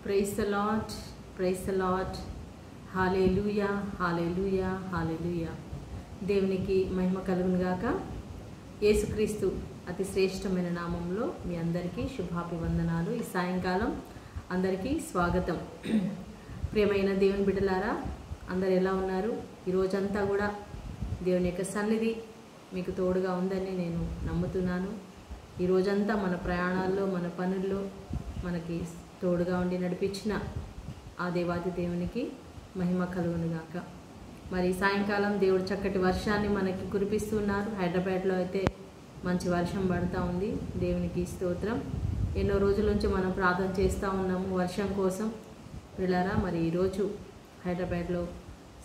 Praise the lord, praise the lord. Hallelujah, hallelujah, hallelujah. దేవునికి మహిమ కలుగును గాక. యేసుక్రీస్తు అతి శ్రేష్టమైన నామంలో మీ అందరికీ శుభాభివందనాలు. ఈ సాయంకాలం అందరికీ స్వాగతం. ప్రియమైన దేవుని బిడ్డలారా, అందరు ఎలా ఉన్నారు? ఈ రోజంతా కూడా దేవుని యొక్క సన్నిధి మీకు తోడుగా ఉందని నేను నమ్ముతున్నాను. ఈ రోజంతా మన ప్రయాణాల్లో, మన పనుల్లో మనకి తోడుగా ఉండి నడిపించిన ఆ దేవాది దేవునికి మహిమ కలుగును గాక. మరి సాయంకాలం దేవుడు చక్కటి వర్షాన్ని మనకి కురిపిస్తున్నారు. హైదరాబాద్లో అయితే మంచి వర్షం పడుతూ ఉంది. దేవునికి స్తోత్రం. ఎన్నో రోజుల నుంచి మనం ప్రార్థన చేస్తూ ఉన్నాము వర్షం కోసం పిల్లరా. మరి ఈరోజు హైదరాబాద్లో,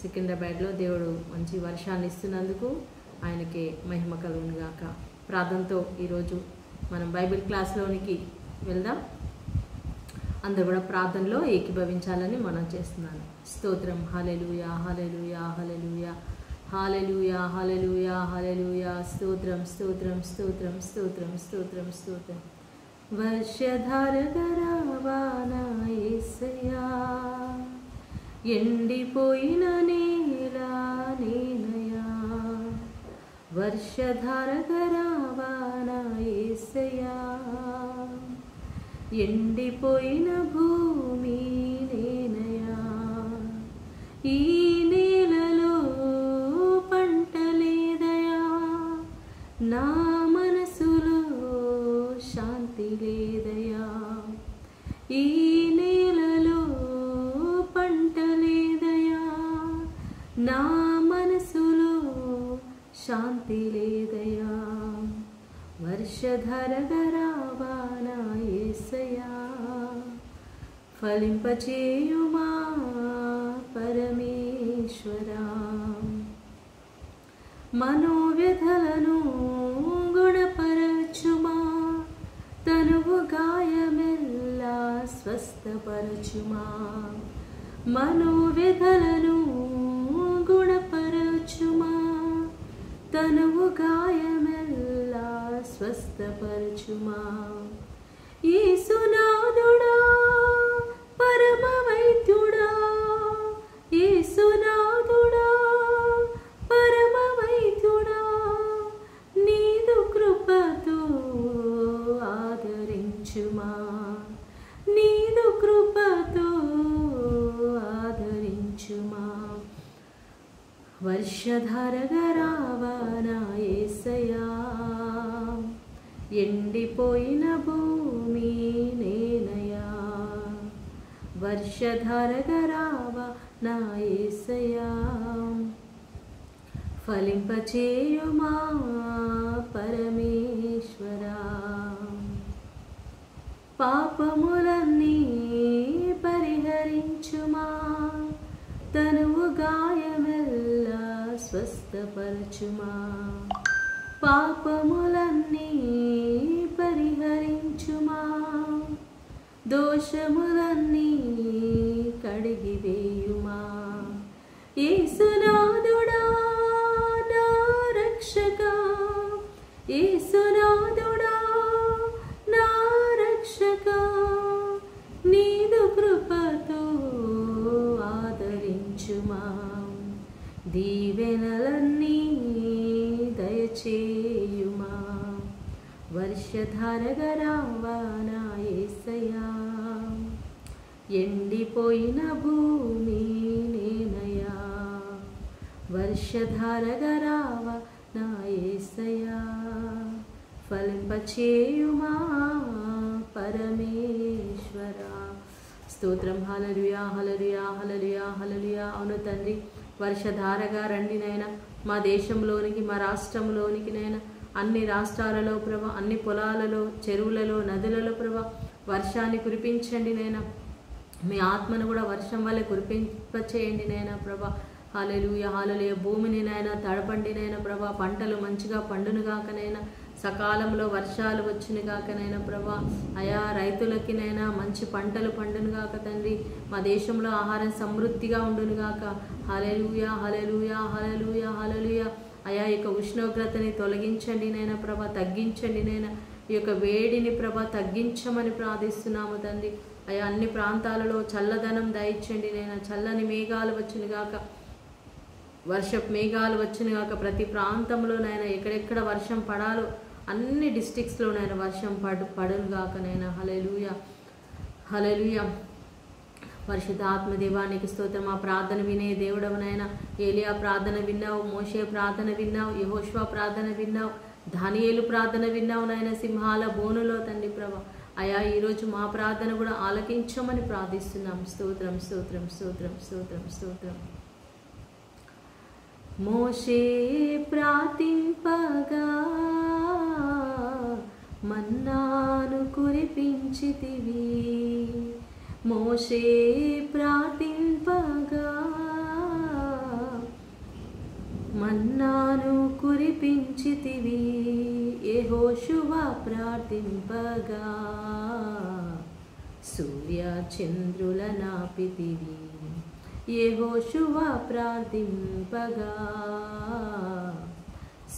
సికింద్రాబాద్లో దేవుడు మంచి వర్షాన్ని ఇస్తున్నందుకు ఆయనకే మహిమ కలుగును గాక. ప్రార్థనతో ఈరోజు మనం బైబిల్ క్లాస్లోనికి వెళ్దాం. అందరూ కూడా ప్రార్థనలో ఏకీభవించాలని మనం చేస్తున్నాను. స్తోత్రం. హల్లెలూయా, హల్లెలూయా, హల్లెలూయా, హల్లెలూయా, హల్లెలూయా, హల్లెలూయా. స్తోత్రం, స్తోత్రం, స్తోత్రం, స్తోత్రం, స్తోత్రం, స్తోత్రం. వర్షధారగరావాన యేసయ్యా, ఎండిపోయిన నేల నేనయా. వర్షధారగరావాన యేసయ్యా, ఎండిపోయిన భూమి నేనయా. ఈ నేలలో పంట లేదయా, నా మనసులో శాంతి లేదయా. ఈ నేలలో పంట లేదయా, నా మనసులో శాంతి లేదయా. వర్షధారగరావాన యేసయ్యా, ఫలింపచేయుమా పరమేశ్వరా. మనోవ్యధలను గుణపరచుమా, తనువు గాయమెల్లా స్వస్థపరచుమా. మనోవ్యధలను గుణపరచుమా, తనువు గాయమెల్లా స్వస్థపరచుమా. యేసునాథుడా పరమ వైద్యుడా, యేసునాథుడా పరమ వైద్యుడా, నీదు కృపతో ఆదరించుమా, నీదు కృపతో ఆదరించుమా. వర్షధారగరావాన యేసయ్యా, ఎండిపోయిన భూమి నేనయా. వర్షధారగరావాన యేసయ్యా, ఫలింపచేయుమా పరమేశ్వరా. పాపములన్నీ పరిహరించుమా, తనువు గాయమెల్లా స్వస్థపరచుమా. పాపములన్నీ పరిహరించుమా, దోషములన్నీ కడిగివేయుమా. యేసునాథుడా నా రక్షకా, యేసునాథుడా నా రక్షకా, నీదు కృపతో ఆదరించుమా. దీవెనలన్నీ దయచేయుమా. వర్షధారగరావాన యేసయ్యా, ఎండిపోయిన భూమి నేనయా. వర్షధారగరావాన యేసయ్యా, ఫలింపచేయుమా పరమేశ్వరా. స్తోత్రం. హల్లెలూయా, హల్లెలూయా, హల్లెలూయా, హల్లెలూయా. అవును తండ్రి, వర్షధారగా రండి నైనా మా దేశంలోనికి, మా రాష్ట్రంలోనికి నైనా, అన్ని రాష్ట్రాలలో ప్రభా, అన్ని పొలాలలో, చెరువులలో, నదులలో ప్రభా వర్షాన్ని కురిపించండి నైనా. మీ ఆత్మను కూడా వర్షం వల్ల కురిపింపచేయండి నైనా ప్రభా. హల్లెలూయా, హల్లెలూయా. భూమిని నైనా తడపండి నైనా ప్రభా. పంటలు మంచిగా పండును గాకనైనా, సకాలంలో వర్షాలు వచ్చిన గాకనైనా ప్రభా. అయా రైతులకి నైనా మంచి పంటలు పండును గాక తండ్రి. మా దేశంలో ఆహారం సమృద్ధిగా ఉండును గాక. హల్లెలూయా, హల్లెలూయా, హల్లెలూయా, హల్లెలూయా. అయా ఇక ఉష్ణోగ్రతని తొలగించండి నైనా ప్రభా, తగ్గించండి నైనా. ఈ యొక్క వేడిని ప్రభా తగ్గించమని ప్రార్థిస్తున్నాము తండ్రి. అయా అన్ని ప్రాంతాలలో చల్లదనం దయచేయండి నైనా. చల్లని మేఘాలు వచ్చిన గాక, వర్షపు మేఘాలు వచ్చిన గాక, ప్రతి ప్రాంతంలోనైనా ఎక్కడెక్కడ వర్షం పడాలో అన్ని డిస్ట్రిక్ట్స్లోనైనా వర్షం పడును గాక నైనా. హల్లెలూయా, హల్లెలూయా. పరిశుద్ధాత్మ దేవానికి స్తోత్రం. మా ప్రార్థన వినే దేవుడవునైనా. ఏలియా ప్రార్థన విన్నావు, మోషే ప్రార్థన విన్నావు, యెహోషువ ప్రార్థన విన్నావు, దానియేలు ప్రార్థన విన్నావు నాయన సింహాల బోనులో తండ్రి ప్రభా. అయా ఈరోజు మా ప్రార్థన కూడా ఆలకించమని ప్రార్థిస్తున్నాం. స్తోత్రం, స్తోత్రం, స్తోత్రం, స్తోత్రం, స్తోత్రం. మోషే ప్రార్థింపగా మన్నాను కురిపించితివి, మోషే ప్రార్థింపగా మన్నాను కురిపించితివి, యెహోషువ ప్రార్థింపగా సూర్య చంద్రుల నాపితివి, యెహోషువ ప్రార్థింపగా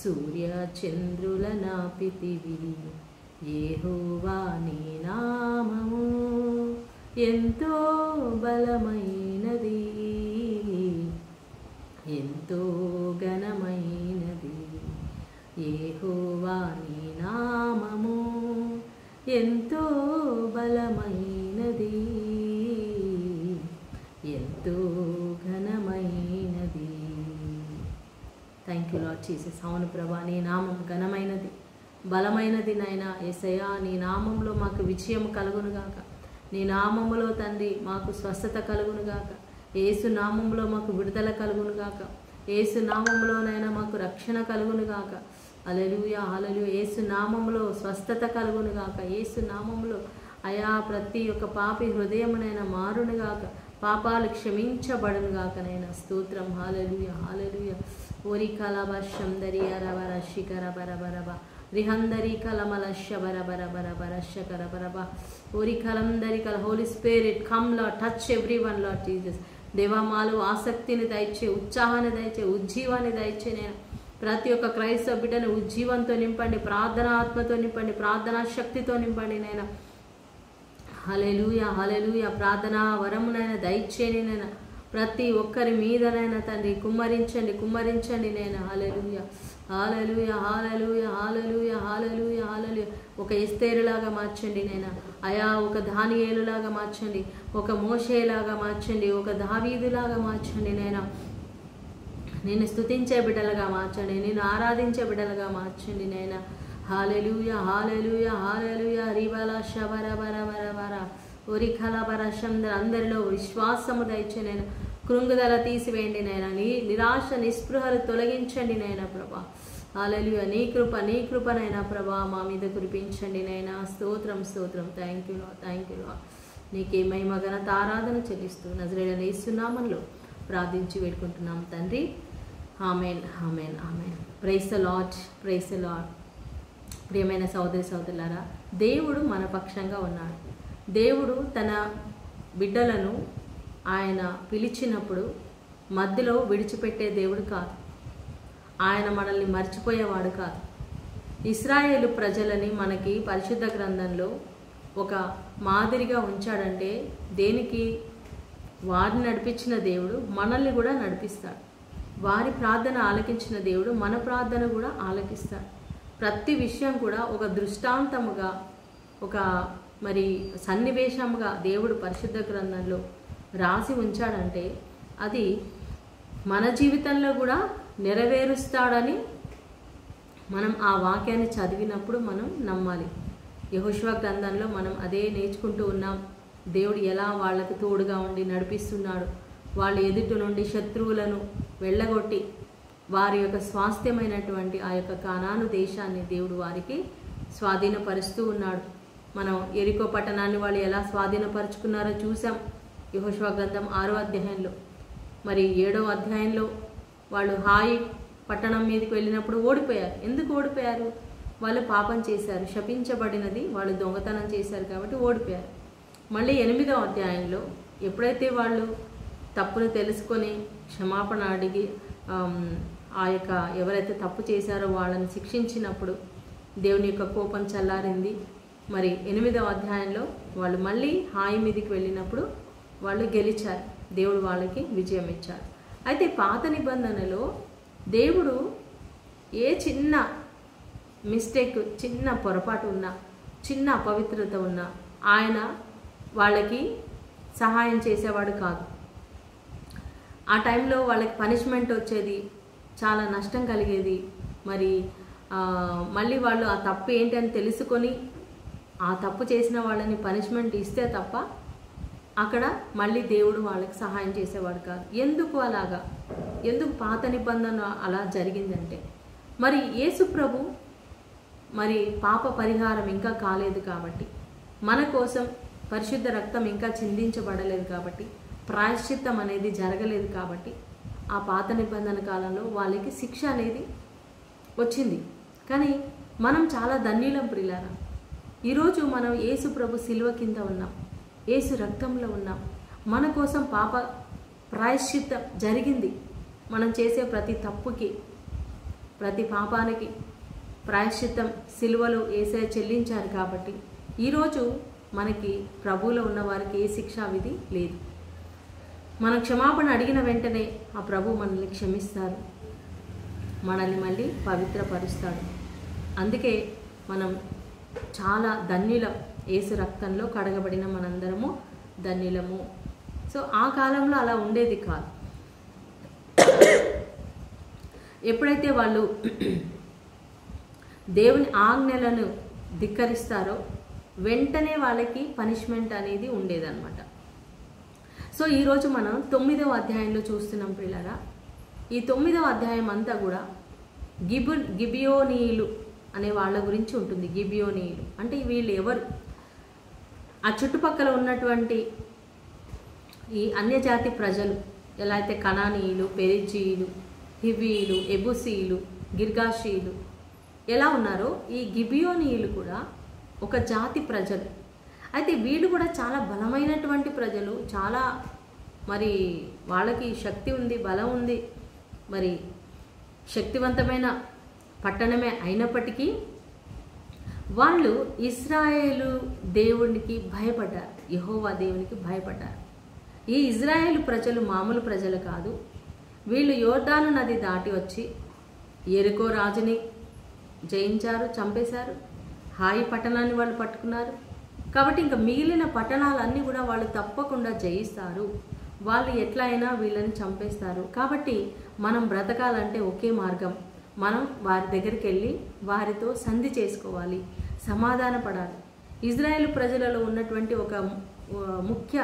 సూర్య చంద్రుల నాపితివి. యెహోవా నీ నామము ఎంతో బలమైనది, ఎంతో ఘనమైనది. యెహోవా నీ నామము ఎంతో బలమైనది, ఎంతో ఘనమైనది. Thank you Lord Jesus. అవును ప్రభా, నీ నామం ఘనమైనది, బలమైనది నాయనా. యేసయ్యా నీ నామంలో మాకు విజయం కలుగునుగాక, నీ నామములో తండ్రి మాకు స్వస్థత కలుగునుగాక, యేసు నామంలో మాకు విడుదల కలుగునుగాక, యేసు నామంలోనైనా మాకు రక్షణ కలుగునుగాక. హల్లెలూయా, హల్లెలూయా. యేసు నామంలో స్వస్థత కలుగునుగాక, యేసు నామంలో అయా ప్రతి ఒక్క పాపి హృదయమునైనా మారునుగాక, పాపాలు క్షమించబడునుగాక నైనా. స్తోత్రం. హల్లెలూయా, హల్లెలూయా. ఓరి కలబర్షం దరియరవర శిఖర బరబరబ రిహందరి కలమలశ బరబరబరబర శకర బరబ ఓరి కలందరి కల. Holy spirit come lord, touch every one lord Jesus. దేవా మాలో ఆసక్తిని దయచే, ఉత్సాహాన్ని దయచే, ఉజ్జీవాన్ని దయచే. నేను ప్రతి ఒక్క క్రైస్తవ బిడ్డను ఉజ్జీవంతో నింపండి, ప్రార్థనా ఆత్మతో నింపండి, ప్రార్థనా శక్తితో నింపండి నైనా. హల్లెలూయా, హల్లెలూయా. ప్రార్థనా వరమునైనా దయచేని నైనా ప్రతి ఒక్కరి మీదనైనా తండ్రి కుమ్మరించండి, కుమ్మరించండి నైనా. హల్లెలూయా, హల్లెలూయా, హల్లెలూయా, హల్లెలూయా, హల్లెలూయా, హల్లెలూయా. ఒక ఎస్తేరులాగా మార్చండి నైనా. అయా ఒక దానియేలులాగా మార్చండి, ఒక మోషేలాగా మార్చండి, ఒక దావీదులాగా మార్చండి నైనా. నిన్ను స్తుతించే బిడ్డలుగా మార్చండి, నిన్ను ఆరాధించే బిడ్డలుగా మార్చండి నైనా. హల్లెలూయా, హల్లెలూయా, హల్లెలూయా. రిబల శబర బర బర బర ఒరిఖల బరశందర. అందరిలో విశ్వాసము దయచేనైనా, కృంగుదల తీసివేయండి నైనా, నిరాశ నిస్పృహలు తొలగించండి నైనా ప్రభా. హల్లెలూయా. నీ కృప, నీ కృపనైనా ప్రభా మా మీద కురిపించండి నైనా. స్తోత్రం, స్తోత్రం. Thank you lord, thank you lord. నీకే మహిమ ఘనత ఆరాధన చెల్లిస్తూ నజరేయుడైన యేసు నామములో ప్రార్థించి వేడుకుంటున్నాం తండ్రి. Amen, amen, amen. Praise the lord, praise the lord. ప్రియమైన సోదరి సోదరులారా, దేవుడు మన పక్షంగా ఉన్నాడు. దేవుడు తన బిడ్డలను ఆయన పిలిచినప్పుడు మధ్యలో విడిచిపెట్టే దేవుడు కాదు. ఆయన మనల్ని మర్చిపోయేవాడు కాదు. ఇశ్రాయేలు ప్రజలని మనకి పరిశుద్ధ గ్రంథంలో ఒక మాదిరిగా ఉంచాడంటే దేనికి? వారిని నడిపించిన దేవుడు మనల్ని కూడా నడిపిస్తాడు. వారి ప్రార్థన ఆలకించిన దేవుడు మన ప్రార్థన కూడా ఆలకిస్తాడు. ప్రతి విషయం కూడా ఒక దృష్టాంతముగా, ఒక మరి సన్నివేశంగా దేవుడు పరిశుద్ధ గ్రంథంలో రాసి ఉంచాడంటే అది మన జీవితంలో కూడా నెరవేరుస్తాడని మనం ఆ వాక్యాన్ని చదివినప్పుడు మనం నమ్మాలి. యెహోషువ గ్రంథంలో మనం అదే నేర్చుకుంటూ ఉన్నాం. దేవుడు ఎలా వాళ్ళకు తోడుగా ఉండి నడిపిస్తున్నాడు. వాళ్ళ ఎదుటి నుండి శత్రువులను వెళ్ళగొట్టి వారి యొక్క స్వాస్థ్యమైనటువంటి ఆ యొక్క కానాను దేశాన్ని దేవుడు వారికి స్వాధీనపరుస్తూ ఉన్నాడు. మనం ఎరికో పట్టణాన్ని వాళ్ళు ఎలా స్వాధీనపరుచుకున్నారో చూసాం యెహోషువ గ్రంథం 6వ అధ్యాయంలో. మరి 7వ అధ్యాయంలో వాళ్ళు హాయి పట్టణం మీదకి వెళ్ళినప్పుడు ఓడిపోయారు. ఎందుకు ఓడిపోయారు? వాళ్ళు పాపం చేశారు, శపించబడినది, వాళ్ళు దొంగతనం చేశారు కాబట్టి ఓడిపోయారు. మళ్ళీ 8వ అధ్యాయంలో ఎప్పుడైతే వాళ్ళు తప్పును తెలుసుకొని క్షమాపణ అడిగి ఆ యొక్క ఎవరైతే తప్పు చేశారో వాళ్ళని శిక్షించినప్పుడు దేవుని యొక్క కోపం చల్లారింది. మరి 8వ అధ్యాయంలో వాళ్ళు మళ్ళీ హాయి మీదకి వెళ్ళినప్పుడు వాళ్ళు గెలిచారు. దేవుడు వాళ్ళకి విజయం ఇచ్చాడు. అయితే పాత నిబంధనలో దేవుడు ఏ చిన్న మిస్టేక్, చిన్న పొరపాటు ఉన్నా, చిన్న అపవిత్రత ఉన్నా ఆయన వాళ్ళకి సహాయం చేసేవాడు కాదు. ఆ టైంలో వాళ్ళకి పనిష్మెంట్ వచ్చేది, చాలా నష్టం కలిగేది. మరి మళ్ళీ వాళ్ళు ఆ తప్పు ఏంటి అని తెలుసుకొని ఆ తప్పు చేసిన వాళ్ళని పనిష్మెంట్ ఇస్తే తప్ప అక్కడ మళ్ళీ దేవుడు వాళ్ళకి సహాయం చేసేవాడు కాదు. ఎందుకు అలాగా? ఎందుకు పాత నిబంధన అలా జరిగిందంటే, మరి యేసు ప్రభు మరి పాప పరిహారం ఇంకా కాలేదు కాబట్టి, మన కోసం పరిశుద్ధ రక్తం ఇంకా చిందించబడలేదు కాబట్టి, ప్రాయశ్చిత్తం అనేది జరగలేదు కాబట్టి ఆ పాత నిబంధన కాలంలో వాళ్ళకి శిక్ష అనేది వచ్చింది. కానీ మనం చాలా ధన్యులం ప్రియులారా. ఈరోజు మనం యేసు ప్రభు శిలువ కింద ఉన్నాం, యేసు రక్తంలో ఉన్నాం. మన కోసం పాప ప్రాయశ్చిత్తం జరిగింది. మనం చేసే ప్రతి తప్పుకి, ప్రతి పాపానికి ప్రాయశ్చిత్తం శిలువలో యేసయ్య చెల్లించారు కాబట్టి ఈరోజు మనకి ప్రభువులో ఉన్న వారికి ఏ శిక్షా విధి లేదు. మనం క్షమాపణ అడిగిన వెంటనే ఆ ప్రభు మనల్ని క్షమిస్తారు, మనల్ని మళ్ళీ పవిత్రపరుస్తాడు. అందుకే మనం చాలా ధన్యులం. యేసు రక్తంలో కడగబడిన మనందరము ధన్యులము. సో ఆ కాలంలో అలా ఉండేది కాదు. ఎప్పుడైతే వాళ్ళు దేవుని ఆజ్ఞలను ధిక్కరిస్తారో వెంటనే వాళ్ళకి పనిష్మెంట్ అనేది ఉండేదన్నమాట. సో ఈరోజు మనం 9వ అధ్యాయంలో చూస్తున్నాం ప్రియులారా. ఈ 9వ అధ్యాయం అంతా కూడా గిబియోనీయులు అనే వాళ్ళ గురించి ఉంటుంది. గిబియోనీయులు అంటే వీళ్ళు ఎవరు? ఆ చుట్టుపక్కల ఉన్నటువంటి ఈ అన్యజాతి ప్రజలు, ఎలా అయితే కనానీయులు, పెరిజీయులు, హివీయులు, ఎబుసీయులు, గిర్గాషీయులు ఎలా ఉన్నారో ఈ గిబియోనీయులు కూడా ఒక జాతి ప్రజలు. అయితే వీళ్ళు కూడా చాలా బలమైనటువంటి ప్రజలు. చాలా మరి వాళ్ళకి శక్తి ఉంది, బలం ఉంది, మరి శక్తివంతమైన పట్టణమే అయినప్పటికీ వాళ్ళు ఇశ్రాయేలు దేవునికి భయపడ్డారు, యెహోవా దేవునికి భయపడ్డారు. ఈ ఇశ్రాయేలు ప్రజలు మామూలు ప్రజలు కాదు. వీళ్ళు యోర్దాను నది దాటి వచ్చి యెరికో రాజుని జయించారు, చంపేశారు. హాయి పట్టణాన్ని వాళ్ళు పట్టుకున్నారు. కాబట్టి ఇంకా మిగిలిన పట్టణాలన్నీ కూడా వాళ్ళు తప్పకుండా జయిస్తారు. వాళ్ళు ఎట్లా అయినా వీళ్ళని చంపేస్తారు. కాబట్టి మనం బ్రతకాలంటే ఒకే మార్గం, మనం వారి దగ్గరికి వెళ్ళి వారితో సంధి చేసుకోవాలి, సమాధాన పడాలి. ఇజ్రాయేల్ ప్రజలలో ఉన్నటువంటి ఒక ముఖ్య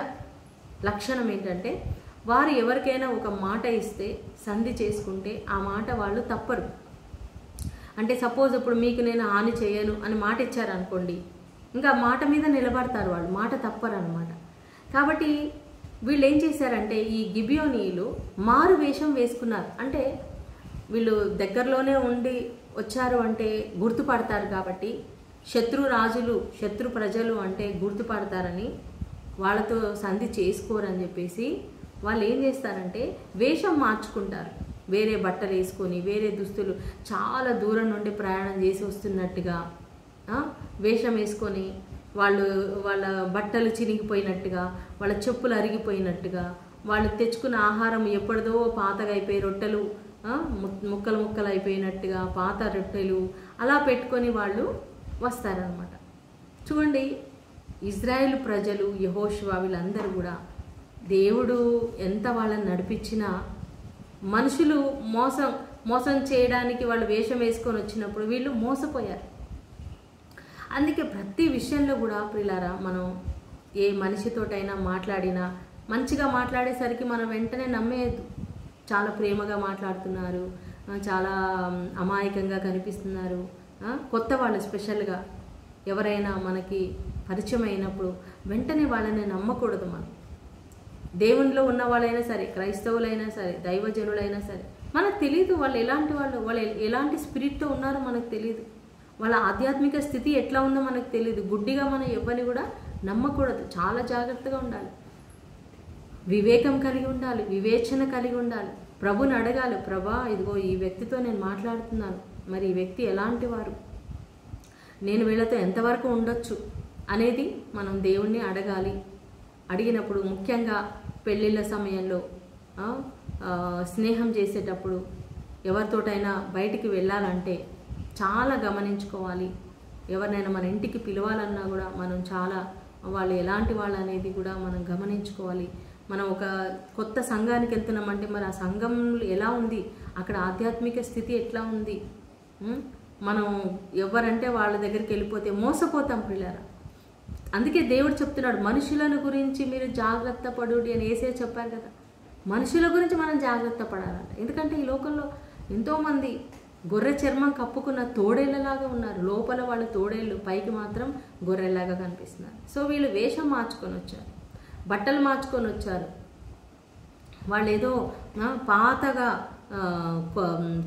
లక్షణం ఏంటంటే, వారు ఎవరికైనా ఒక మాట ఇస్తే సంధి చేసుకుంటే ఆ మాట వాళ్ళు తప్పరు. అంటే సపోజ్ ఇప్పుడు మీకు నేను హాని చేయను అని మాట ఇచ్చారనుకోండి, ఇంకా మాట మీద నిలబడతారు వాళ్ళు, మాట తప్పరు అనమాట. కాబట్టి వీళ్ళు ఏం చేశారంటే, ఈ గిబియోనీయులు మారు వేషం వేసుకున్నారు. అంటే వీళ్ళు దగ్గరలోనే ఉండి వచ్చారు అంటే గుర్తుపడతారు కాబట్టి, శత్రు రాజులు, శత్రు ప్రజలు అంటే గుర్తుపడతారని వాళ్ళతో సంధి చేసుకోరని చెప్పేసి వాళ్ళు ఏం చేస్తారంటే వేషం మార్చుకుంటారు. వేరే బట్టలు వేసుకొని, వేరే దుస్తులు, చాలా దూరం నుండి ప్రయాణం చేసి వస్తున్నట్టుగా వేషం వేసుకొని, వాళ్ళ బట్టలు చిరిగిపోయినట్టుగా, వాళ్ళ చెప్పులు అరిగిపోయినట్టుగా, వాళ్ళు తెచ్చుకున్న ఆహారం ఎప్పటిదో పాతగా అయిపోయి రొట్టెలు ముక్కలు ముక్కలు అయిపోయినట్టుగా పాత రొట్టెలు అలా పెట్టుకొని వాళ్ళు వస్తారనమాట. చూడండి, ఇజ్రాయేల్ ప్రజలు, యెహోషువ వీళ్ళందరూ కూడా దేవుడు ఎంత వాళ్ళని నడిపించినా మనుషులు మోసం చేయడానికి వాళ్ళు వేషం వేసుకొని వచ్చినప్పుడు వీళ్ళు మోసపోయారు. అందుకే ప్రతి విషయంలో కూడా ప్రియులారా, మనం ఏ మనిషితోటైనా మాట్లాడినా మంచిగా మాట్లాడేసరికి మనం వెంటనే నమ్మేయద్దు. చాలా ప్రేమగా మాట్లాడుతున్నారు, చాలా అమాయకంగా కనిపిస్తున్నారు, కొత్త వాళ్ళు స్పెషల్గా ఎవరైనా మనకి పరిచయం అయినప్పుడు వెంటనే వాళ్ళని నమ్మకూడదు. మనం దేవునిలో ఉన్న వాళ్ళైనా సరే, క్రైస్తవులైనా సరే, దైవజనులైనా సరే, మనకు తెలియదు వాళ్ళు ఎలాంటి వాళ్ళు ఎలాంటి స్పిరిట్తో ఉన్నారో మనకు తెలియదు. వాళ్ళ ఆధ్యాత్మిక స్థితి ఎట్లా ఉందో మనకు తెలియదు. గుడ్డిగా మనం ఎవరిని కూడా నమ్మకూడదు. చాలా జాగ్రత్తగా ఉండాలి, వివేకం కలిగి ఉండాలి, వివేచన కలిగి ఉండాలి. ప్రభుని అడగాలి, ప్రభా ఇదిగో ఈ వ్యక్తితో నేను మాట్లాడుతున్నాను, మరి ఈ వ్యక్తి ఎలాంటి వారు, నేను వీళ్ళతో ఎంతవరకు ఉండొచ్చు అనేది మనం దేవుణ్ణి అడగాలి. అడిగినప్పుడు ముఖ్యంగా పెళ్ళిళ్ళ సమయంలో స్నేహం చేసేటప్పుడు ఎవరితోటైనా బయటికి వెళ్ళాలంటే చాలా గమనించుకోవాలి. ఎవరినైనా మన ఇంటికి పిలవాలన్నా కూడా మనం చాలా వాళ్ళు ఎలాంటి వాళ్ళు అనేది కూడా మనం గమనించుకోవాలి. మనం ఒక కొత్త సంఘానికి వెళ్తున్నామంటే మరి ఆ సంఘం ఎలా ఉంది, అక్కడ ఆధ్యాత్మిక స్థితి ఎట్లా ఉంది. మనం ఎవరంటే వాళ్ళ దగ్గరికి వెళ్ళిపోతే మోసపోతాం పిల్లరా. అందుకే దేవుడు చెప్తున్నాడు, మనుషులను గురించి మీరు జాగ్రత్త పడుడి అని యేసయ్య చెప్పారు కదా. మనుషుల గురించి మనం జాగ్రత్త పడాలంట. ఎందుకంటే ఈ లోకంలో ఎంతోమంది గొర్రె చర్మం కప్పుకున్న తోడేళ్ళలాగా ఉన్నారు. లోపల వాళ్ళు తోడేళ్ళు, పైకి మాత్రం గొర్రెలాగా కనిపిస్తున్నారు. సో వీళ్ళు వేషం మార్చుకొని వచ్చారు, బట్టలు మార్చుకొని వచ్చారు. వాళ్ళు ఏదో పాతగా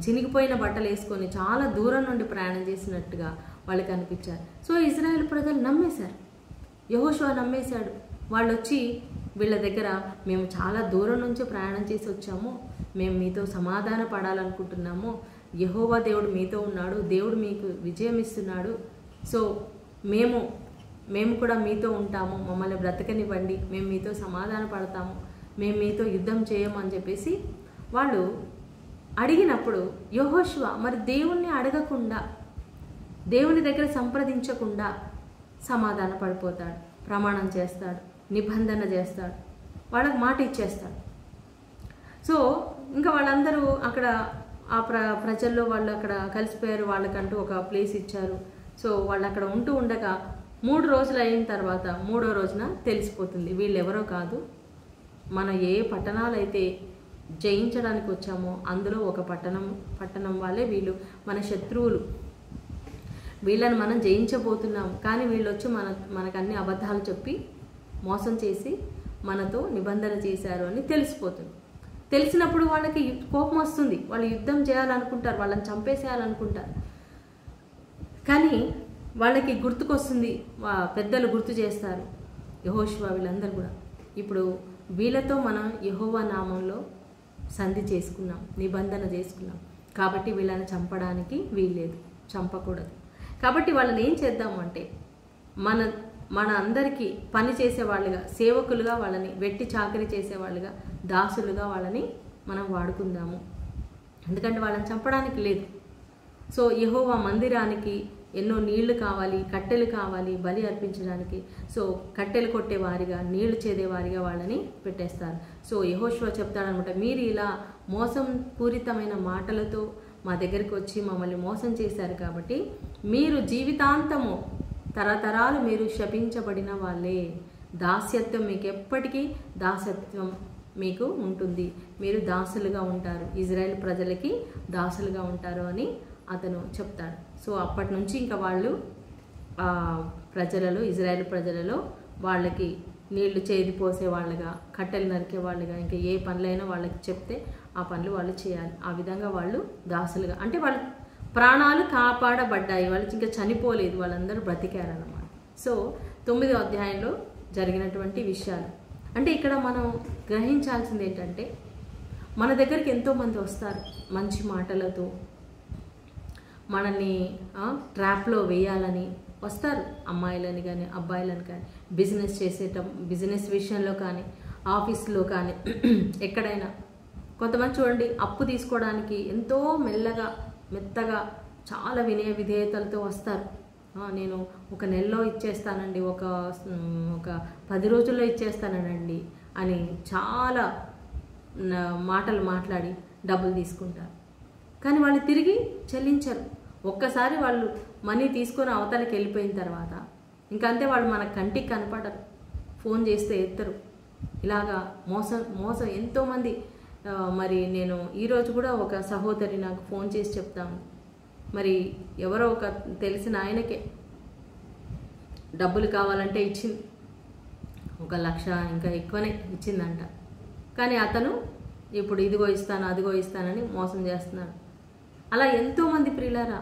చినిగిపోయిన బట్టలు వేసుకొని చాలా దూరం నుండి ప్రయాణం చేసినట్టుగా వాళ్ళకి అనిపించారు. సో ఇజ్రాయెల్ ప్రజలు నమ్మేశారు, యెహోషువ నమ్మేశాడు. వాళ్ళు వచ్చి వీళ్ళ దగ్గర, మేము చాలా దూరం నుంచి ప్రయాణం చేసి వచ్చాము, మేము మీతో సమాధాన పడాలనుకుంటున్నాము, యెహోవా దేవుడు మీతో ఉన్నాడు, దేవుడు మీకు విజయం ఇస్తున్నాడు, సో మేము కూడా మీతో ఉంటాము, మమ్మల్ని బ్రతకనివ్వండి, మేము మీతో సమాధాన పడతాము, మేము మీతో యుద్ధం చేయము అని చెప్పేసి వాళ్ళు అడిగినప్పుడు యెహోషువ మరి దేవుణ్ణి అడగకుండా, దేవుని దగ్గర సంప్రదించకుండా సమాధాన పడిపోతాడు, ప్రమాణం చేస్తాడు, నిబంధన చేస్తాడు, వాళ్ళకి మాట ఇచ్చేస్తాడు. సో ఇంకా వాళ్ళందరూ అక్కడ ఆ ప్రజల్లో వాళ్ళు అక్కడ కలిసిపోయారు, వాళ్ళకంటూ ఒక ప్లేస్ ఇచ్చారు. సో వాళ్ళు అక్కడ ఉంటూ ఉండగా 3 రోజులు అయిన తర్వాత 3వ రోజున తెలిసిపోతుంది వీళ్ళు ఎవరో కాదు, మన ఏ పట్టణాలు అయితే జయించడానికి వచ్చామో అందులో ఒక పట్టణం వాళ్ళే వీళ్ళు, మన శత్రువులు, వీళ్ళని మనం జయించబోతున్నాం. కానీ వీళ్ళు వచ్చి మనకు అన్ని అబద్ధాలు చెప్పి మోసం చేసి మనతో నిబంధన చేశారు అని తెలిసిపోతుంది. తెలిసినప్పుడు వాళ్ళకి కోపం వస్తుంది, వాళ్ళు యుద్ధం చేయాలనుకుంటారు, వాళ్ళని చంపేసేయాలనుకుంటారు. కానీ వాళ్ళకి గుర్తుకొస్తుంది, పెద్దలు గుర్తు చేస్తారు, యెహోషువ వీళ్ళందరూ కూడా, ఇప్పుడు వీళ్ళతో మనం యెహోవా నామంలో సంధి చేసుకున్నాం, నిబంధన చేసుకున్నాం, కాబట్టి వీళ్ళని చంపడానికి వీల్లేదు, చంపకూడదు. కాబట్టి వాళ్ళని ఏం చేద్దాము అంటే మన అందరికీ పని చేసేవాళ్ళుగా, సేవకులుగా వాళ్ళని, వెట్టి చాకరీ చేసేవాళ్ళుగా, దాసులుగా వాళ్ళని మనం వాడుకుందాము, ఎందుకంటే వాళ్ళని చంపడానికి లేదు. సో యెహోవా మందిరానికి ఎన్నో నీళ్లు కావాలి, కట్టెలు కావాలి బలి అర్పించడానికి. సో కట్టెలు కొట్టేవారిగా, నీళ్లు చేదేవారిగా వాళ్ళని పెట్టేస్తారు. సో యెహోషువ చెప్తాడనమాట, మీరు ఇలా మోసం పూరితమైన మాటలతో మా దగ్గరికి వచ్చి మమ్మల్ని మోసం చేశారు కాబట్టి మీరు జీవితాంతము తరతరాలు మీరు శపించబడిన వాళ్ళే, దాస్యత్వం మీకు ఎప్పటికీ దాస్యత్వం మీకు ఉంటుంది, మీరు దాసులుగా ఉంటారు, ఇజ్రాయెల్ ప్రజలకి దాసులుగా ఉంటారు అని అతను చెప్తాడు. సో అప్పటి నుంచి ఇంకా వాళ్ళు ప్రజలలో, ఇజ్రాయెల్ ప్రజలలో వాళ్ళకి నీళ్లు చేదిపోసే వాళ్ళుగా, కట్టెలు నరికే వాళ్ళుగా, ఇంకా ఏ పనులైనా వాళ్ళకి చెప్తే ఆ పనులు వాళ్ళు చేయాలి. ఆ విధంగా వాళ్ళు దాసులుగా, అంటే వాళ్ళ ప్రాణాలు కాపాడబడ్డాయి, వాళ్ళు ఇంకా చనిపోలేదు, వాళ్ళందరూ బ్రతికారన్నమాట. సో 9వ అధ్యాయంలో జరిగినటువంటి విషయాలు. అంటే ఇక్కడ మనం గ్రహించాల్సింది ఏంటంటే, మన దగ్గరికి ఎంతోమంది వస్తారు మంచి మాటలతో, మనల్ని ట్రాప్లో వేయాలని వస్తారు, అమ్మాయిలని కానీ అబ్బాయిలని కానీ, బిజినెస్ విషయంలో కానీ, ఆఫీస్లో కానీ, ఎక్కడైనా. కొంతమంది చూడండి, అప్పు తీసుకోవడానికి ఎంతో మెత్తగా చాలా వినయ విధేయతలతో వస్తారు. నేను 1 నెలలో ఇచ్చేస్తానండి, ఒక 10 రోజుల్లో ఇచ్చేస్తానండి అని చాలా మాటలు మాట్లాడి డబ్బులు తీసుకుంటారు. కానీ వాళ్ళు తిరిగి చెల్లించరు. ఒక్కసారి వాళ్ళు మనీ తీసుకొని అవతలకి వెళ్ళిపోయిన తర్వాత ఇంకంతే, వాళ్ళు మన కంటికి కనపడరు, ఫోన్ చేస్తే ఎత్తరు. ఇలాగా మోసం ఎంతోమంది. మరి నేను ఈరోజు కూడా ఒక సహోదరి నాకు ఫోన్ చేసి చెప్తాను, మరి ఎవరో ఒక తెలిసిన ఆయనకే డబ్బులు కావాలంటే ఇచ్చింది, 1 లక్ష ఇంకా ఎక్కువనే ఇచ్చిందంట. కానీ అతను ఇప్పుడు ఇదిగో ఇస్తాను అదిగో ఇస్తానని మోసం చేస్తున్నాడు. అలా ఎంతోమంది ప్రియులారా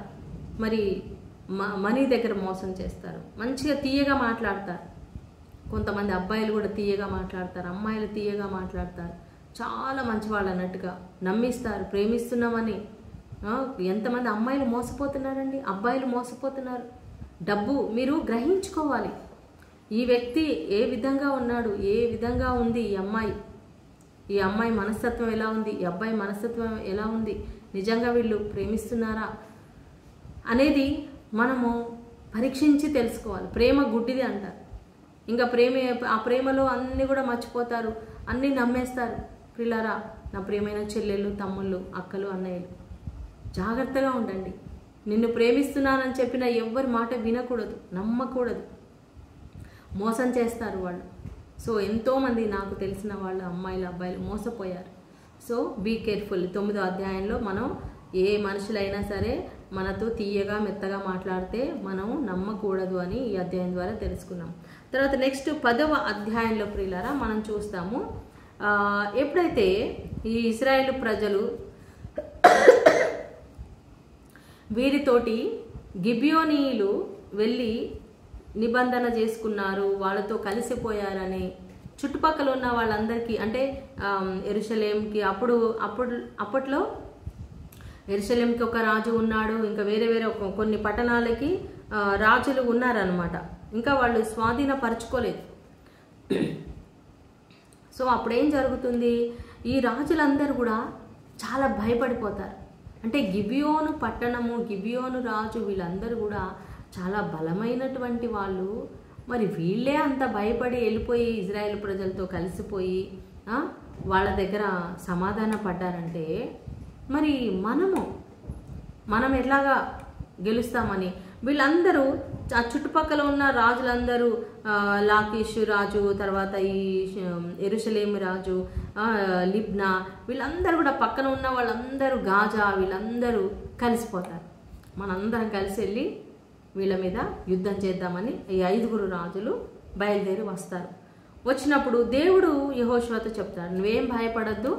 మరి మనీ దగ్గర మోసం చేస్తారు, మంచిగా తీయగా మాట్లాడతారు. కొంతమంది అబ్బాయిలు కూడా తీయగా మాట్లాడతారు, అమ్మాయిలు తీయగా మాట్లాడతారు, చాలా మంచివాళ్ళు అన్నట్టుగా నమ్మిస్తారు, ప్రేమిస్తున్నామని. ఎంతమంది అమ్మాయిలు మోసపోతున్నారండి, అబ్బాయిలు మోసపోతున్నారు. డబ్బు మీరు గ్రహించుకోవాలి. ఈ వ్యక్తి ఏ విధంగా ఉన్నాడు, ఏ విధంగా ఉంది ఈ అమ్మాయి మనస్తత్వం ఎలా ఉంది, ఈ అబ్బాయి మనస్తత్వం ఎలా ఉంది, నిజంగా వీళ్ళు ప్రేమిస్తున్నారా అనేది మనము పరీక్షించి తెలుసుకోవాలి. ప్రేమ గుడ్డిది అంటారు. ఇంకా ఆ ప్రేమలో అన్నీ కూడా మర్చిపోతారు, అన్నీ నమ్మేస్తారు. పిల్లరా, నా ప్రియమైన చెల్లెళ్ళు, తమ్ముళ్ళు, అక్కలు, అన్నయ్యలు, జాగ్రత్తగా ఉండండి. నిన్ను ప్రేమిస్తున్నానని చెప్పిన ఎవ్వరి మాట వినకూడదు, నమ్మకూడదు. మోసం చేస్తారు వాళ్ళు. సో ఎంతోమంది నాకు తెలిసిన వాళ్ళు అమ్మాయిలు, అబ్బాయిలు మోసపోయారు. So be careful. 9వ అధ్యాయంలో మనం ఏ మనుషులైనా సరే మనతో తీయగా మెత్తగా మాట్లాడితే మనం నమ్మకూడదు అని ఈ అధ్యాయం ద్వారా తెలుసుకున్నాం. తర్వాత నెక్స్ట్ 10వ అధ్యాయంలో ప్రియులారా మనం చూస్తాము. ఎప్పుడైతే ఈ ఇశ్రాయేలు ప్రజలు వీరితోటి గిబియోనీయులు వెళ్ళి నిబంధన చేసుకున్నారు, వాళ్ళతో కలిసిపోయారని చుట్టుపక్కల ఉన్న వాళ్ళందరికీ, అంటే యెరూషలేంకి అప్పట్లో యెరూషలేంకి ఒక రాజు ఉన్నాడు, ఇంకా వేరే కొన్ని పట్టణాలకి రాజులు ఉన్నారనమాట. ఇంకా వాళ్ళు స్వాధీనపరచుకోలేదు. సో అప్పుడేం జరుగుతుంది, ఈ రాజులందరూ కూడా చాలా భయపడిపోతారు. అంటే గిబియోను పట్టణము, గిబియోను రాజు, వీళ్ళందరూ కూడా చాలా బలమైనటువంటి వాళ్ళు. మరి వీళ్ళే అంత భయపడి వెళ్ళిపోయి ఇజ్రాయేల్ ప్రజలతో కలిసిపోయి వాళ్ళ దగ్గర సమాధాన పడ్డారంటే మరి మనం ఎట్లాగా గెలుస్తామని వీళ్ళందరూ ఆ చుట్టుపక్కల ఉన్న రాజులందరూ, లాకీషు రాజు, తర్వాత ఈ యెరూషలేము రాజు, లిబ్నా, వీళ్ళందరూ కూడా పక్కన ఉన్న వాళ్ళందరూ, గాజా, వీళ్ళందరూ కలిసిపోతారు. మనందరం కలిసి వెళ్ళి వీళ్ళ మీద యుద్ధం చేద్దామని ఈ 5 రాజులు బయలుదేరి వస్తారు. వచ్చినప్పుడు దేవుడు యెహోషువతో చెప్తాడు, నువ్వేం భయపడద్దు,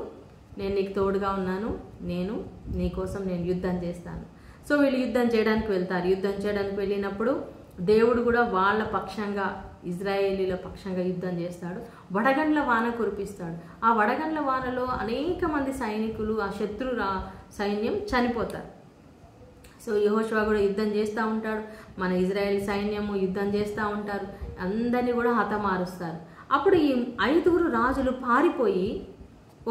నేను నీకు తోడుగా ఉన్నాను, నేను నీకోసం యుద్ధం చేస్తాను. సో వీళ్ళు యుద్ధం చేయడానికి వెళ్తారు. యుద్ధం చేయడానికి వెళ్ళినప్పుడు దేవుడు కూడా వాళ్ళ పక్షంగా, ఇజ్రాయేలీల పక్షంగా యుద్ధం చేస్తాడు. వడగండ్ల వాన కురిపిస్తాడు. ఆ వడగండ్ల వానలో అనేక మంది సైనికులు, ఆ శత్రు సైన్యం చనిపోతారు. సో యెహోషువ కూడా యుద్ధం చేస్తూ ఉంటాడు, మన ఇజ్రాయేల్ సైన్యము యుద్ధం చేస్తూ ఉంటారు, అందరినీ కూడా హతమారుస్తారు. అప్పుడు ఈ 5 రాజులు పారిపోయి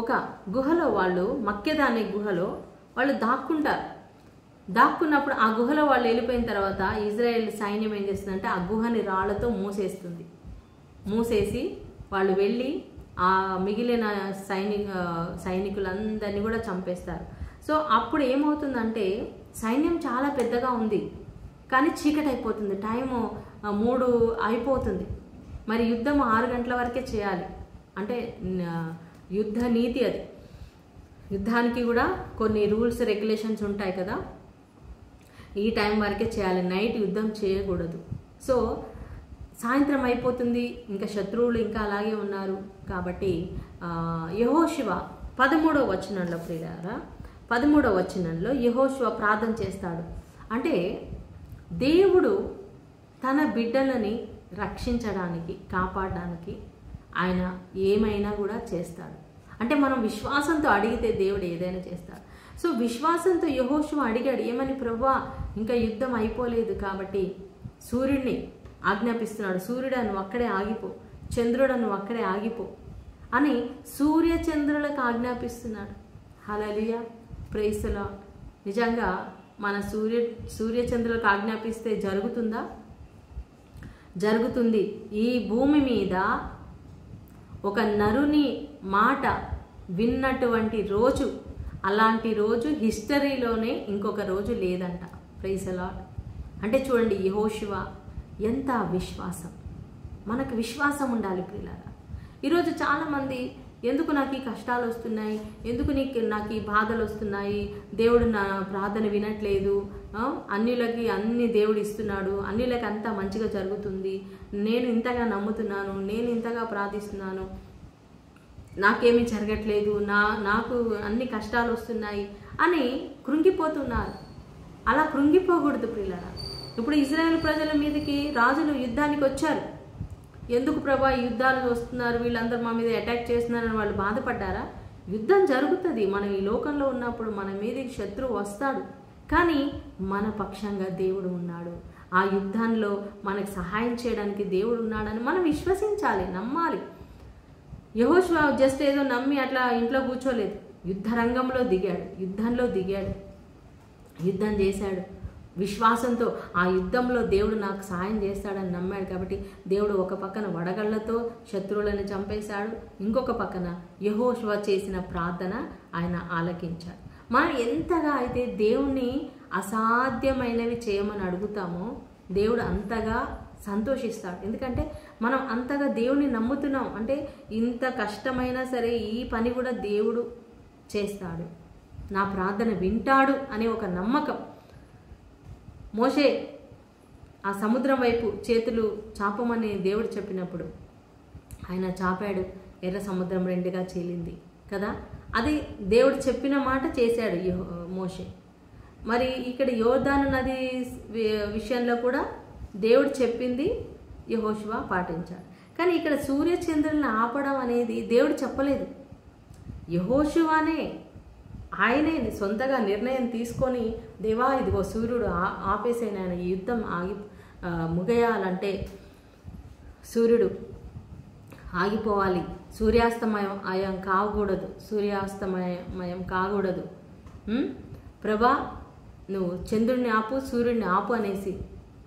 ఒక గుహలో, వాళ్ళు మక్కెదా అనే గుహలో వాళ్ళు దాక్కుంటారు. దాక్కున్నప్పుడు ఆ గుహలో వాళ్ళు వెళ్ళిపోయిన తర్వాత ఇజ్రాయేల్ సైన్యం ఏం చేస్తుందంటే ఆ గుహని రాళ్లతో మూసేసి వాళ్ళు వెళ్ళి ఆ మిగిలిన సైనికులందరినీ కూడా చంపేస్తారు. సో అప్పుడు ఏమవుతుందంటే సైన్యం చాలా పెద్దగా ఉంది, కానీ చీకటి అయిపోతుంది, టైము 3 అయిపోతుంది. మరి యుద్ధం 6 గంటల వరకే చేయాలి. అంటే యుద్ధ నీతి అది. యుద్ధానికి కూడా కొన్ని రూల్స్ రెగ్యులేషన్స్ ఉంటాయి కదా, ఈ టైం వరకే చేయాలి, నైట్ యుద్ధం చేయకూడదు. సో సాయంత్రం అయిపోతుంది, ఇంకా శత్రువులు ఇంకా అలాగే ఉన్నారు. కాబట్టి యెహోషువ 13వ వచనంలో ప్రియులారా, 13వ వచనంలో యెహోషువ ప్రార్థన చేస్తాడు. అంటే దేవుడు తన బిడ్డలని రక్షించడానికి, కాపాడడానికి ఆయన ఏమైనా కూడా చేస్తాడు. అంటే మనం విశ్వాసంతో అడిగితే దేవుడు ఏదైనా చేస్తాడు. సో విశ్వాసంతో యెహోషువ అడిగాడు, ఏమని, ప్రభువా ఇంకా యుద్ధం అయిపోలేదు కాబట్టి సూర్యుడిని ఆజ్ఞాపిస్తున్నాడు, సూర్యుడు నువ్వు అక్కడే ఆగిపో, చంద్రుడు నువ్వు అక్కడే ఆగిపో అని సూర్య చంద్రులకు ఆజ్ఞాపిస్తున్నాడు. హల్లెలూయా, ప్రైజ్ ది లార్డ్. నిజంగా మన సూర్య చంద్రులకు ఆజ్ఞాపిస్తే జరుగుతుందా? జరుగుతుంది. ఈ భూమి మీద ఒక నరుని మాట విన్నటువంటి రోజు, అలాంటి రోజు హిస్టరీలోనే ఇంకొక రోజు లేదంట. Praise the lord. అంటే చూడండి యెహోషువ ఎంత విశ్వాసం, మనకు విశ్వాసం ఉండాలి ప్రియులారా. ఈరోజు చాలామంది ఎందుకు నాకు ఈ కష్టాలు వస్తున్నాయి, ఎందుకు నాకు ఈ బాధలు వస్తున్నాయి, దేవుడు నా ప్రార్థన వినట్లేదు, అన్యులకి అన్ని దేవుడు ఇస్తున్నాడు, అన్యులకి అంతా మంచిగా జరుగుతుంది, నేను ఇంతగా నమ్ముతున్నాను, నేను ఇంతగా ప్రార్థిస్తున్నాను, నాకేమీ జరగట్లేదు, నాకు అన్ని కష్టాలు వస్తున్నాయి అని కృంగిపోతున్నారు. అలా కృంగిపోకూడదు ప్రియులారా. ఇప్పుడు ఇజ్రాయేల్ ప్రజల మీదకి రాజులు యుద్ధానికి వచ్చారు. ఎందుకు ప్రభా యుద్ధాలు వస్తున్నారు, వీళ్ళందరూ మా మీద అటాక్ చేస్తున్నారని వాళ్ళు బాధపడ్డారా? యుద్ధం జరుగుతుంది. మనం ఈ లోకంలో ఉన్నప్పుడు మన మీదకి శత్రువు వస్తాడు, కానీ మన పక్షంగా దేవుడు ఉన్నాడు. ఆ యుద్ధంలో మనకు సహాయం చేయడానికి దేవుడు ఉన్నాడని మనం విశ్వసించాలి, నమ్మాలి. యెహోషువ జస్ట్ ఏదో నమ్మి అట్లా ఇంట్లో కూర్చోలేదు. యుద్ధరంగంలో దిగాడు, యుద్ధంలో దిగాడు, యుద్ధం చేశాడు. విశ్వాసంతో ఆ యుద్ధంలో దేవుడు నాకు సహాయం చేస్తాడని నమ్మాడు. కాబట్టి దేవుడు ఒక పక్కన వడగళ్లతో శత్రువులను చంపేశాడు, ఇంకొక పక్కన యెహోషువ చేసిన ప్రార్థన ఆయన ఆలకించాడు. మనం ఎంతగా అయితే దేవుణ్ణి అసాధ్యమైనవి చేయమని అడుగుతామో దేవుడు అంతగా సంతోషిస్తాడు. ఎందుకంటే మనం అంతగా దేవుణ్ణి నమ్ముతున్నాం అంటే ఇంత కష్టమైనా సరే ఈ పని కూడా దేవుడు చేస్తాడు, నా ప్రార్థన వింటాడు అనే ఒక నమ్మకం. మోషే ఆ సముద్రం వైపు చేతులు చాపమని దేవుడు చెప్పినప్పుడు ఆయన చాపాడు, ఎర్ర సముద్రం రెండుగా చీలింది కదా. అది దేవుడు చెప్పిన మాట చేశాడు మోషే. మరి ఇక్కడ యోర్దాను నది విషయంలో కూడా దేవుడు చెప్పింది యెహోషువ పాటించాడు. కానీ ఇక్కడ సూర్యచంద్రులను ఆపడం అనేది దేవుడు చెప్పలేదు, యెహోషువనే ఆయనే సొంతగా నిర్ణయం తీసుకొని దేవా ఇదిగో సూర్యుడు ఆపేసేన ఈ యుద్ధం ముగియాలంటే సూర్యుడు ఆగిపోవాలి, సూర్యాస్తమయం కాకూడదు, ప్రభా నువ్వు చంద్రుడిని ఆపు, సూర్యుడిని ఆపు అనేసి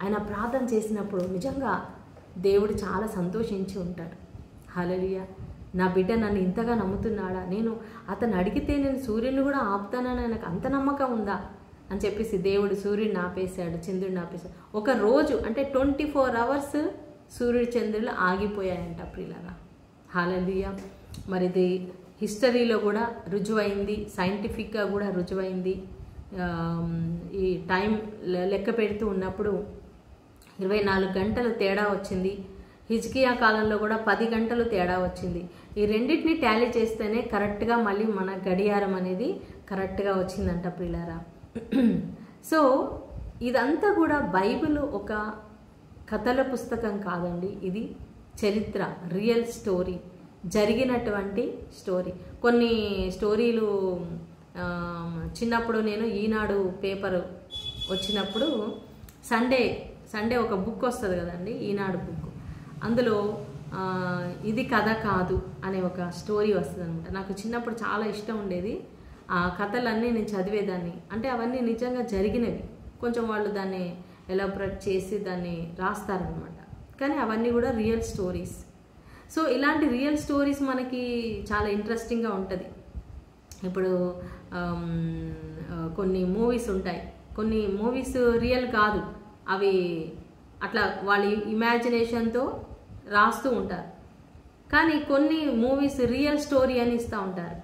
ఆయన ప్రార్థన చేసినప్పుడు నిజంగా దేవుడు చాలా సంతోషించి ఉంటాడు. హల్లెలూయా, నా బిడ్డ నన్ను ఇంతగా నమ్ముతున్నాడా, నేను అతను అడిగితే నేను సూర్యుని కూడా ఆపుతానని ఆయనకు అంత నమ్మకం ఉందా అని చెప్పేసి దేవుడు సూర్యుడిని ఆపేశాడు, చంద్రుడిని ఆపేశాడు. ఒక రోజు అంటే 24 hours సూర్యుడు చంద్రులు ఆగిపోయాయంట ప్రియులారా. హల్లెలూయా. మరి ఇది హిస్టరీలో కూడా రుజువైంది, సైంటిఫిక్గా కూడా రుజువైంది. ఈ టైం లెక్క పెడుతూ ఉన్నప్పుడు 24 గంటలు తేడా వచ్చింది. హిజ్కియా కాలంలో కూడా 10 గంటలు తేడా వచ్చింది. ఈ రెండింటిని టాలీ చేస్తేనే కరెక్ట్గా మళ్ళీ మన గడియారం అనేది కరెక్ట్గా వచ్చిందంట ప్రియులారా. సో ఇదంతా కూడా బైబిల్ ఒక కథల పుస్తకం కాదండి, ఇది చరిత్ర, రియల్ స్టోరీ, జరిగినటువంటి స్టోరీ. కొన్ని స్టోరీలు చిన్నప్పుడు నేను ఈనాడు పేపర్ వచ్చినప్పుడు సండే ఒక బుక్ వస్తుంది కదండి, ఈనాడు బుక్, అందులో ఇది కథ కాదు అనే ఒక స్టోరీ వస్తుంది అనమాట. నాకు చిన్నప్పుడు చాలా ఇష్టం ఉండేది. ఆ కథలన్నీ నేను చదివేదాన్ని. అంటే అవన్నీ నిజంగా జరిగినవి, కొంచెం వాళ్ళు దాన్ని ఎలాబరేట్ చేసి దాన్ని రాస్తారనమాట. కానీ అవన్నీ కూడా రియల్ స్టోరీస్. సో ఇలాంటి రియల్ స్టోరీస్ మనకి చాలా ఇంట్రెస్టింగ్గా ఉంటుంది. ఇప్పుడు కొన్ని మూవీస్ ఉంటాయి, కొన్ని మూవీస్ రియల్ కాదు, అవి అట్లా వాళ్ళ ఇమాజినేషన్తో రాస్తూ ఉంటారు. కానీ కొన్ని మూవీస్ రియల్ స్టోరీ అని ఇస్తూ ఉంటారు.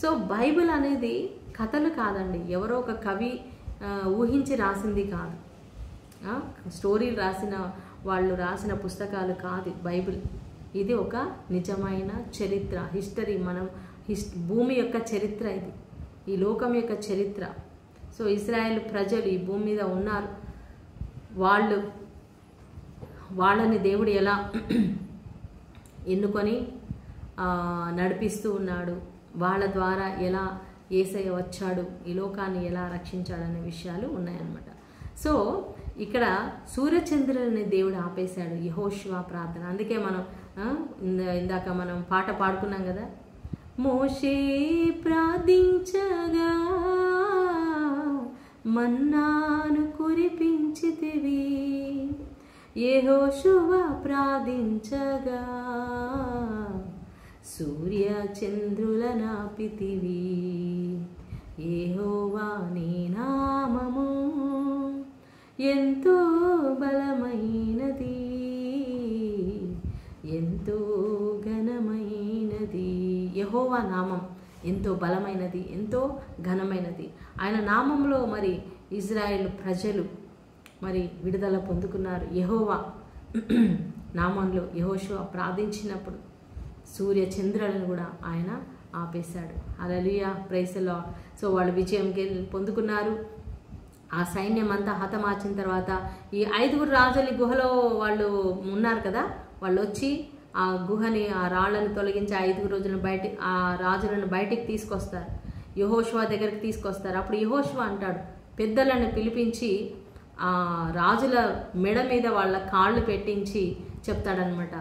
సో బైబిల్ అనేది కథలు కాదండి, ఎవరో ఒక కవి ఊహించి రాసింది కాదు, స్టోరీలు వాళ్ళు రాసిన పుస్తకాలు కాదు బైబిల్. ఇది ఒక నిజమైన చరిత్ర, హిస్టరీ, భూమి యొక్క చరిత్ర, ఇది ఈ లోకం యొక్క చరిత్ర. సో ఇశ్రాయేల్ ప్రజలు ఈ భూమి మీద ఉన్నారు, వాళ్ళని దేవుడు ఎలా ఎన్నుకొని నడిపిస్తూ ఉన్నాడు, వాళ్ళ ద్వారా ఎలా యేసయ్య వచ్చాడు, ఈ లోకాన్ని ఎలా రక్షించాడనే విషయాలు ఉన్నాయన్నమాట. సో ఇక్కడ సూర్యచంద్రులని దేవుడు ఆపేశాడు, యెహోషువ ప్రార్థన. అందుకే మనం ఇందాక మనం పాట పాడుకున్నాం కదా, మోషే ప్రార్థించగా మన్నాను కురిపించితివి, యెహోషువ ప్రార్థించగా సూర్య చంద్రులనాపితివి, యెహోవా నీ నామము ఎంతో బలమైనది, ఎంతో ఘనమైనది. యెహోవా నామం ఎంతో బలమైనది, ఎంతో ఘనమైనది. ఆయన నామంలో మరి ఇజ్రాయేల్ ప్రజలు మరి విడుదల పొందుకున్నారు. యెహోవా నామంలో యెహోషువ ప్రార్థించినప్పుడు సూర్య చంద్రులను కూడా ఆయన ఆపేశాడు. హల్లెలూయా, ప్రైజ్ ది లార్డ్. సో వాళ్ళు విజయం పొందుకున్నారు. ఆ సైన్యం అంతా హతమార్చిన తర్వాత ఈ 5 రాజుల గుహలో వాళ్ళు ఉన్నారు కదా, వాళ్ళు వచ్చి ఆ గుహని, ఆ రాళ్లను తొలగించి 5 రోజులను ఆ రాజులను బయటికి తీసుకొస్తారు, యెహోషువ దగ్గరికి తీసుకొస్తారు. అప్పుడు యెహోషువ అంటాడు, పెద్దలను పిలిపించి ఆ రాజుల మెడ మీద వాళ్ళ కాళ్ళు పెట్టించి చెప్తాడనమాట.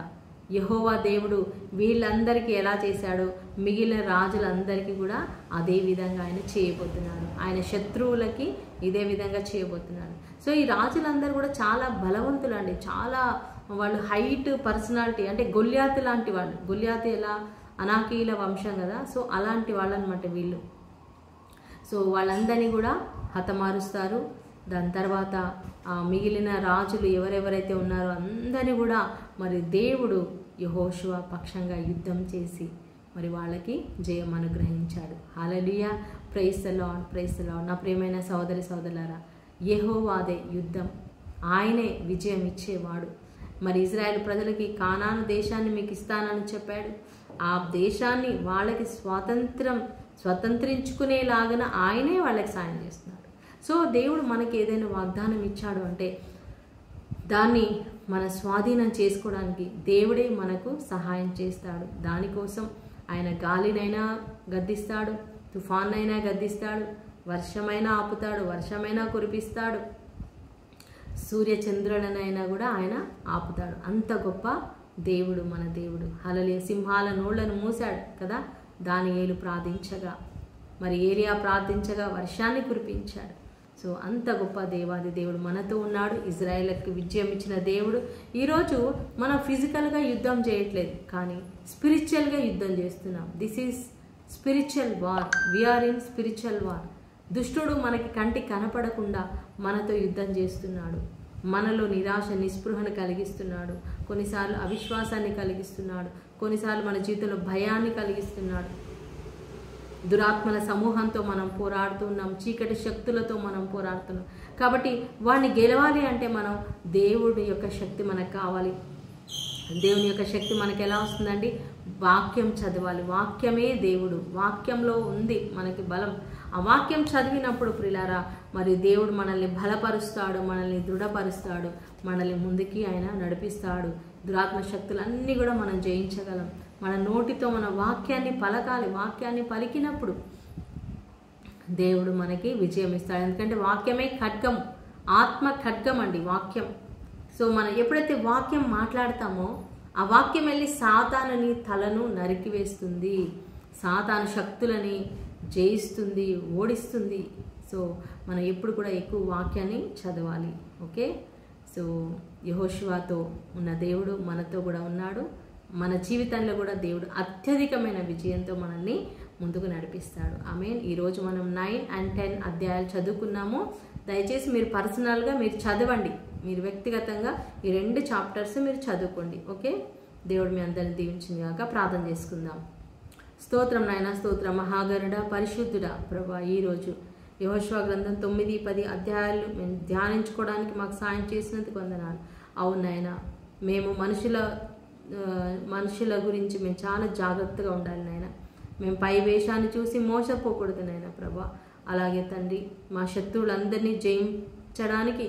యెహోవా దేవుడు వీళ్ళందరికీ ఎలా చేశాడో మిగిలిన రాజులందరికీ కూడా అదే విధంగా ఆయన చేయబోతున్నాడు. ఆయన శత్రువులకి ఇదే విధంగా చేయబోతున్నాడు. సో ఈ రాజులందరూ కూడా చాలా బలవంతులు అండి. చాలా వాళ్ళు హైట్ పర్సనాలిటీ, అంటే గొల్యాతు లాంటి వాళ్ళు. గొల్యాతు ఎలా అనాకీల వంశం కదా, సో అలాంటి వాళ్ళు అనమాట వీళ్ళు. సో వాళ్ళందరినీ కూడా హతమారుస్తారు. దాని తర్వాత మిగిలిన రాజులు ఎవరెవరైతే ఉన్నారో అందరినీ కూడా మరి దేవుడు యెహోషువ పక్షంగా యుద్ధం చేసి మరి వాళ్ళకి జయం అనుగ్రహించాడు. Hallelujah, praise the lord, praise the lord. నా ప్రియమైన సహోదరి సహోదరులారా, యెహోవాదే యుద్ధం, ఆయనే విజయం ఇచ్చేవాడు. మరి ఇజ్రాయెల్ ప్రజలకి కానాను దేశాన్ని మీకు ఇస్తానని చెప్పాడు. ఆ దేశాన్ని వాళ్ళకి స్వతంత్రించుకునేలాగా ఆయనే వాళ్ళకి సాయం చేస్తున్నాడు. సో దేవుడు మనకి ఏదైనా వాగ్దానం ఇచ్చాడు అంటే దాన్ని మన స్వాధీనం చేసుకోవడానికి దేవుడే మనకు సహాయం చేస్తాడు. దానికోసం ఆయన గాలినైనా గద్దిస్తాడు, తుఫాన్నైనా గద్దిస్తాడు, వర్షమైనా ఆపుతాడు, వర్షమైనా కురిపిస్తాడు, సూర్యచంద్రులనైనా కూడా ఆయన ఆపుతాడు. అంత గొప్ప దేవుడు మన దేవుడు. హల్లెలూయా. సింహాల నోళ్లను మూసాడు కదా దానియేలు ప్రార్థించగా, మరి ఏలియా ప్రార్థించగా వర్షాన్ని కురిపించాడు. సో అంత గొప్ప దేవాది దేవుడు మనతో ఉన్నాడు. ఇజ్రాయేల్కి విజయం ఇచ్చిన దేవుడు. ఈరోజు మనం ఫిజికల్గా యుద్ధం చేయట్లేదు, కానీ స్పిరిచువల్గా యుద్ధం చేస్తున్నాం. This is spiritual war. We are in spiritual war. దుష్టుడు మనకి కంటికి కనపడకుండా మనతో యుద్ధం చేస్తున్నాడు. మనలో నిరాశ నిస్పృహను కలిగిస్తున్నాడు, కొన్నిసార్లు అవిశ్వాసాన్ని కలిగిస్తున్నాడు, కొన్నిసార్లు మన జీవితంలో భయాన్ని కలిగిస్తున్నాడు. దురాత్మల సమూహంతో మనం పోరాడుతున్నాం, చీకటి శక్తులతో మనం పోరాడుతున్నాం. కాబట్టి వాడిని గెలవాలి అంటే మనం దేవుడి యొక్క శక్తి మనకు కావాలి. దేవుని యొక్క శక్తి మనకు ఎలా వస్తుందండి? వాక్యం చదవాలి. వాక్యమే దేవుడు, వాక్యంలో ఉంది మనకి బలం. ఆ వాక్యం చదివినప్పుడు ప్రియులారా మరి దేవుడు మనల్ని బలపరుస్తాడు, మనల్ని దృఢపరుస్తాడు, మనల్ని ముందుకి ఆయన నడిపిస్తాడు. దురాత్మ శక్తులన్నీ కూడా మనం జయించగలం. మన నోటితో మన వాక్యాన్ని పలకాలి. వాక్యాన్ని పలికినప్పుడు దేవుడు మనకి విజయం ఇస్తాడు. ఎందుకంటే వాక్యమే ఖడ్గం, ఆత్మ ఖడ్గం అండి వాక్యం. సో మనం ఎప్పుడైతే వాక్యం మాట్లాడతామో ఆ వాక్యం వెళ్ళి సాతానుని తలను నరికివేస్తుంది, సాతాను శక్తులని జయిస్తుంది, ఓడిస్తుంది. సో మనం ఎప్పుడు కూడా ఎక్కువ వాక్యాన్ని చదవాలి. ఓకే. సో యెహోషువతో ఉన్న దేవుడు మనతో కూడా ఉన్నాడు. మన జీవితంలో కూడా దేవుడు అత్యధికమైన విజయంతో మనల్ని ముందుకు నడిపిస్తాడు. ఆమేన్. ఈరోజు మనం 9 and 10 అధ్యాయాలు చదువుకున్నాము. దయచేసి మీరు పర్సనల్గా మీరు చదవండి, మీరు వ్యక్తిగతంగా ఈ 2 చాప్టర్స్ మీరు చదువుకోండి. ఓకే. దేవుడు మీ అందరిని దీవించింది కాక. ప్రార్థన చేసుకుందాం. స్తోత్రం నాయన, స్తోత్రం మహాగరుడ, పరిశుద్ధుడా ప్రభా. ఈరోజు యెహోషువ గ్రంథం 9, 10 అధ్యాయాలు మేము ధ్యానించుకోవడానికి మాకు సాయం చేసినందుకు వందనాలు. అవును నాయన, మేము మనుషుల గురించి మేము చాలా జాగ్రత్తగా ఉండాలి నాయన. మేము పై వేషాన్ని చూసి మోసపోకూడదు నాయన ప్రభా. అలాగే తండ్రి, మా శత్రువులందరినీ జయించడానికి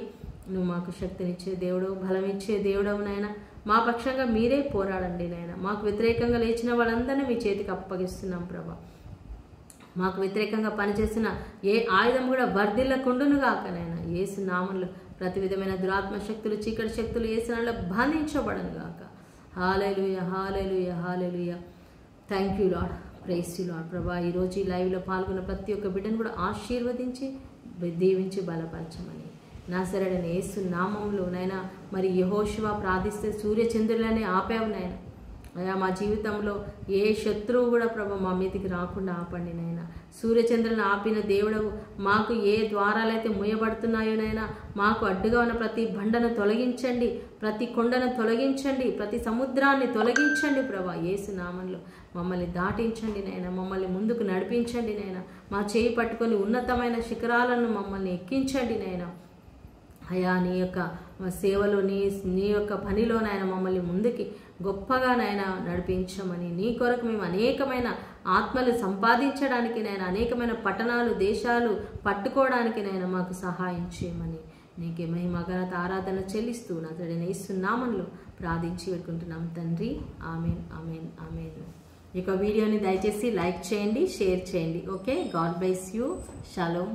నువ్వు మాకు శక్తినిచ్చే దేవుడు, బలం ఇచ్చే దేవుడవు నాయన. మా పక్షంగా మీరే పోరాడండి నాయన. మాకు వ్యతిరేకంగా లేచిన వాళ్ళందరినీ మీ చేతికి అప్పగిస్తున్నాం ప్రభా. మాకు వ్యతిరేకంగా పనిచేసిన ఏ ఆయుధం కూడా వర్ధిల్లకుండును గాక నాయన. యేసు నామములో ప్రతి విధమైన దురాత్మ శక్తులు, చీకటి శక్తులు యేసు నామములో బంధించబడను గాక. Hallelujah, hallelujah, hallelujah. Thank you lord, praise you lord ప్రభా. ఈరోజు ఈ లైవ్లో పాల్గొన్న ప్రతి ఒక్క బిడ్డను కూడా ఆశీర్వదించి దీవించి బలపరచమని నజరేయుడైన యేసు నామములో నైనా. మరి యెహోషువ ప్రార్థిస్తే సూర్యచంద్రులనే ఆపావు నాయన. అయ్యా మా జీవితంలో ఏ శత్రువు కూడా ప్రభు మా మీదకి రాకుండా ఆపండి నాయన. సూర్యచంద్రులను ఆపిన దేవుడవు, మాకు ఏ ద్వారాలైతే మూయబడుతున్నాయో నైనా మాకు అడ్డుగా ఉన్న ప్రతి బండను తొలగించండి, ప్రతి కొండను తొలగించండి, ప్రతి సముద్రాన్ని తొలగించండి ప్రభా. యేసు నామములో మమ్మల్ని దాటించండి నాయన, మమ్మల్ని ముందుకు నడిపించండి నాయన. మా చేయి పట్టుకొని ఉన్నతమైన శిఖరాలను మమ్మల్ని ఎక్కించండి నాయన. అయ్యా నీ యొక్క సేవలో నీ యొక్క పనిలో నాయన మమ్మల్ని ముందుకి గొప్పగా నాయన నడిపించమని, నీ కొరకు మేము అనేకమైన ఆత్మలు సంపాదించడానికి నాయన, అనేకమైన పట్టణాలు దేశాలు పట్టుకోవడానికి నాయన మాకు సహాయం చేయమని నీకే మహిమ ఘనత ఆరాధన చెల్లిస్తూ నజరేయుడైన యేసు నామములో ప్రార్థించి పెట్టుకుంటున్నాం తండ్రి. ఆమేన్, ఆమేన్, ఆమేన్. ఈ యొక్క వీడియోని దయచేసి లైక్ చేయండి, షేర్ చేయండి. Okay. God bless you. Shalom.